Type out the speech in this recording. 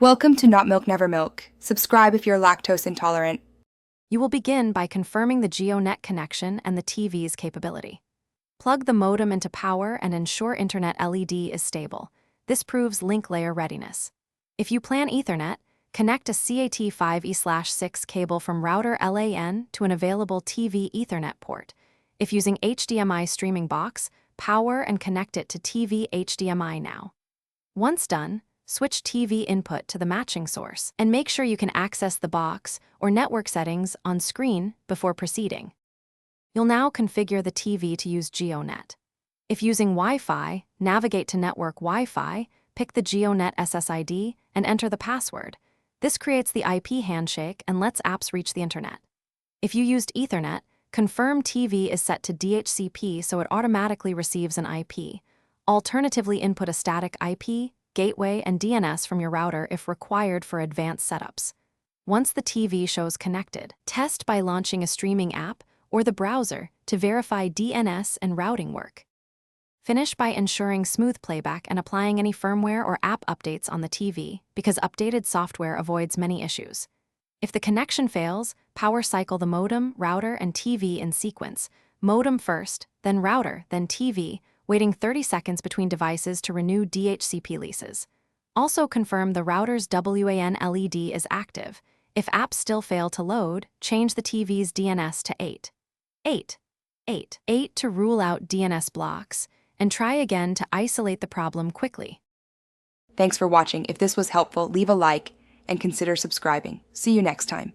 Welcome to Not Milk Never Milk. Subscribe if you're lactose intolerant. You will begin by confirming the Jio Net connection and the TV's capability. Plug the modem into power and ensure Internet LED is stable. This proves link layer readiness. If you plan Ethernet, connect a CAT5E/6 cable from router LAN to an available TV Ethernet port. If using HDMI streaming box, power and connect it to TV HDMI now. Once done, switch TV input to the matching source and make sure you can access the box or network settings on screen before proceeding. You'll now configure the TV to use Jio Net. If using Wi-Fi, navigate to Network Wi-Fi, pick the Jio Net SSID, and enter the password. This creates the IP handshake and lets apps reach the internet. If you used Ethernet, confirm TV is set to DHCP so it automatically receives an IP. Alternatively, input a static IP, gateway, and DNS from your router if required for advanced setups. Once the TV shows connected, test by launching a streaming app or the browser to verify DNS and routing work. Finish by ensuring smooth playback and applying any firmware or app updates on the TV, because updated software avoids many issues. If the connection fails, power cycle the modem, router, and TV in sequence. Modem first, then router, then TV, waiting 30 seconds between devices to renew DHCP leases. Also confirm the router's WAN LED is active. If apps still fail to load, change the TV's DNS to 8 to rule out DNS blocks, and try again to isolate the problem quickly. Thanks for watching. If this was helpful, leave a like and consider subscribing. See you next time.